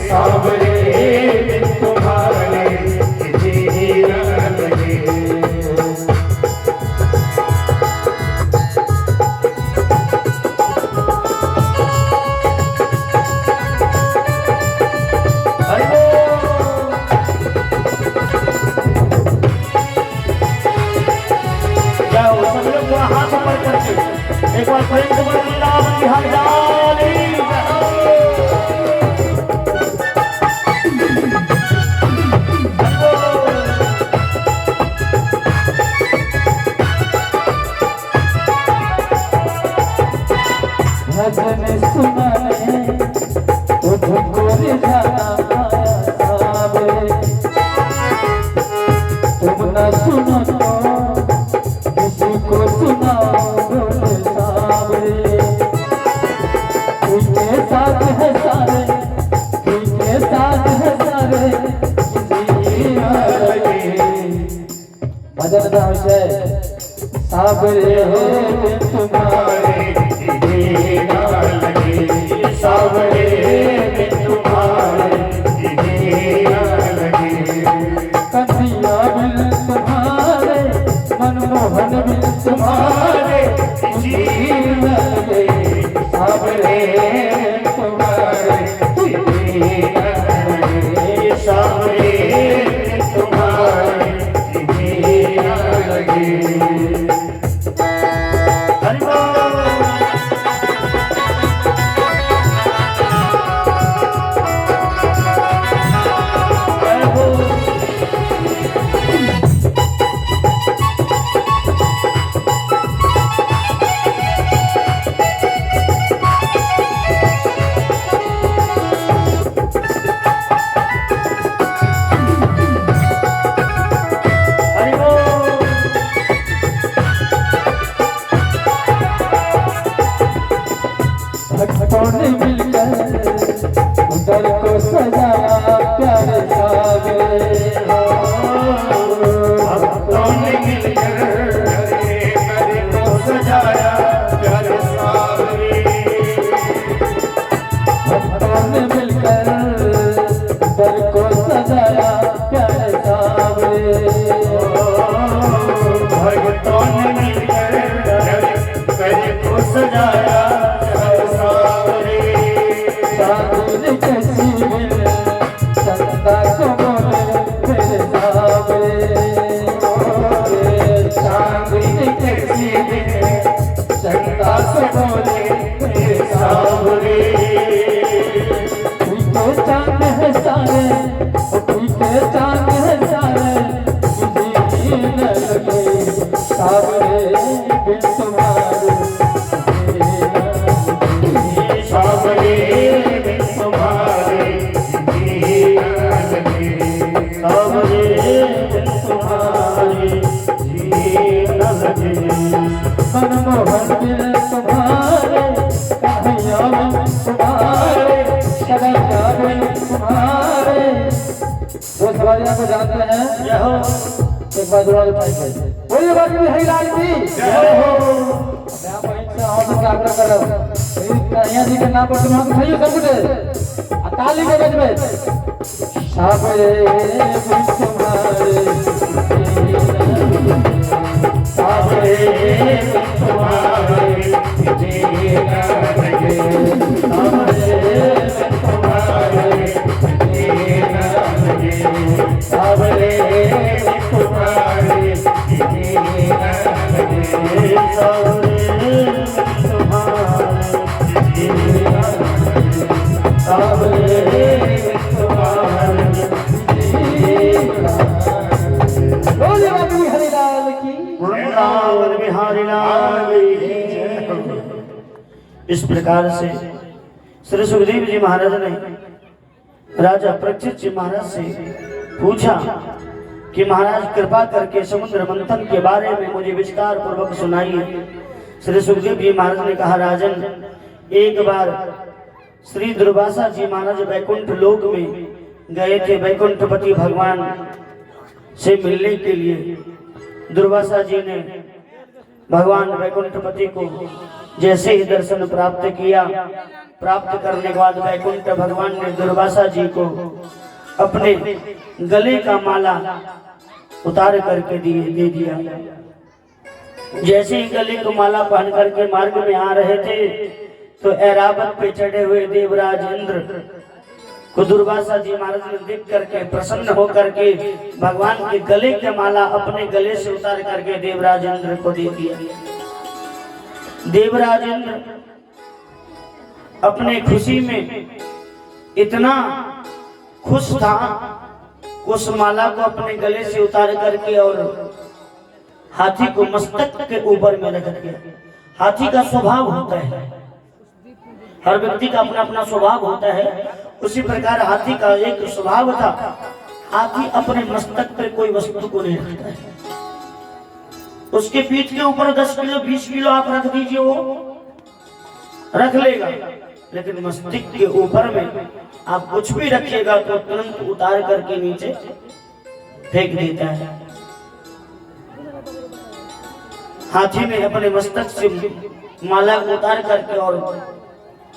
सावरे तुम्हारे जीना लगे। हाथ ऊपर करके एक बार प्रेम से वृंदावन बिहारी डाली भजन सुनाने तुझको रिझाना सावे, तुम न सुनो तो किसी को सुनाओ सावे। तुझके साथ है सारे, तुझके साथ है सारे, भजन का विषय सावरे हो तुम्हारे जीना लगे। सावरे तुम्हारे जीना लगे। कन्हैया बिन तुम्हारे, मनमोहन बिन तुम्हारे जीना लगे। सावरे तुम्हारे जीना लगे। सावरे तुम्हारे जीना लगे। भक्तों ने मिलकर उधर को सजाया प्यारे सावरे हो। भक्तों ने मिलकर घर को सजाया प्यारे सावरे। भक्तों ने मिलकर उधर को सजाया प्यारे सावरे। भक्तों ने मिलकर घर को सजाया कैसी मिले चंदा को बोले मेरे सावरे। चांदनी कैसी मिले चंदा को बोले मेरे सावरे। पीके चांद है सारे, पीके चांद है सारे, मुझे न लगे सावरे बिन तुम्हारे सावरे तुम्हारे जीना लगे। सावरे तुम्हारे जीना लगे। मनमोहन बिन तुम्हारे, कन्हैया बिन तुम्हारे, कन्हैया बिन तुम्हारे। वो सवालिया को जानते हैं। एक बार दुआ उठाइए, बोलिए बाकी बिहारी लाल की जय हो। मैं आप वहीं से और का आग्रह कर रहा हूँ, कन्हैया जी के नाम पर तुम हाथ उठाइए सब कुछ ताली के गज में। सावरे बिन तुम्हारे, सावरे तुम्हारे जीना लगे। सावरे तुम्हारे जीना लगे। सावरे तुम्हारे जीना लगे। सावरे तुम्हारे जीना लगे। सावरे तुम्हारे जीना लगे। बोलिए बाकी बिहारी लाल की वृंदावन बिहारी लाल की जय हो। इस प्रकार से श्री सुखदेव जी महाराज ने राजा परीक्षित जी महाराज से पूछा कि महाराज कृपा करके समुद्र मंथन के बारे में मुझे विस्तार पूर्वक सुनाइए। श्री सुखदेव जी महाराज ने कहा, राजन, एक बार श्री दुर्वासा जी महाराज वैकुंठ लोक में गए थे वैकुंठपति भगवान से मिलने के लिए। दुर्वासा जी ने भगवान वैकुंठपति को जैसे ही दर्शन प्राप्त किया, प्राप्त करने के बाद वैकुंठ भगवान ने दुर्वासा जी को अपने गले का माला उतार करके दे दिया। जैसे ही गले को माला पहन करके मार्ग में आ रहे थे तो ऐरावत पे चढ़े हुए देवराज इंद्र को दुर्वासा जी महाराज ने देख करके प्रसन्न होकर के भगवान के गले के माला अपने गले से उतार करके देवराज इंद्र को दे दिया। देवराज इंद्र अपने खुशी में इतना खुश था, उस माला को अपने गले से उतार करके और हाथी को मस्तक के ऊपर में रख दिया। हाथी का स्वभाव होता है, हर व्यक्ति का अपना अपना स्वभाव होता है, उसी प्रकार हाथी का एक स्वभाव था। हाथी अपने मस्तक पर कोई वस्तु को नहीं रखता है। उसके पीठ के ऊपर 10 किलो 20 किलो आप रख दीजिए, वो रख लेगा, लेकिन मस्तिष्क के ऊपर में आप कुछ भी रखिएगा तो तुरंत उतार करके नीचे फेंक देता है। हाथी ने अपने मस्तक से माला को उतार करके और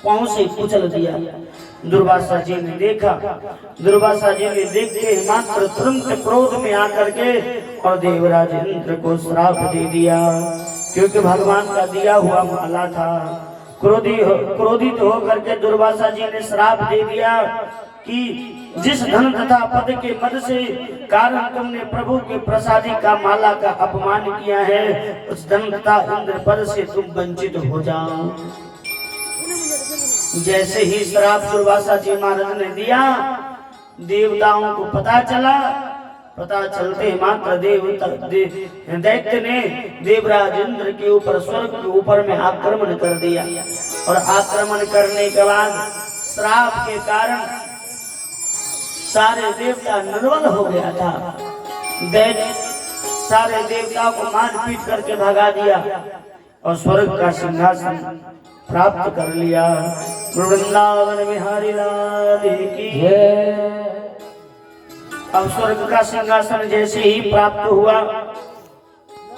पांव से कुचल दिया। दुर्वासा जी ने देखा, दुर्वासा जी ने देख के मात्र तुरंत क्रोध में आकर के और देवराज इंद्र को श्राप दे दिया, क्योंकि भगवान का दिया हुआ माला था। क्रोधित होकर के दुर्वासा जी ने श्राप दे दिया कि जिस धन तथा पद के मद से कारण तुमने प्रभु के प्रसादी का माला का अपमान किया है, उस धन तथा इंद्र पद से तुम वंचित हो जाओ। जैसे ही श्राप दुर्वासा जी महाराज ने दिया, देवताओं को पता चला। पता चलते मात्र दैत्य ने देवराज इंद्र के ऊपर स्वर्ग के ऊपर में आक्रमण कर दिया, और आक्रमण करने के बाद श्राप के कारण सारे देवता निर्बल हो गया था। दैत्य सारे देवताओं को मार पीट करके भगा दिया और स्वर्ग का सिंहासन प्राप्त कर लिया। वृंदावन बिहारी लाल की जय। अब स्वर्ग का सिंहासन जैसे ही प्राप्त हुआ,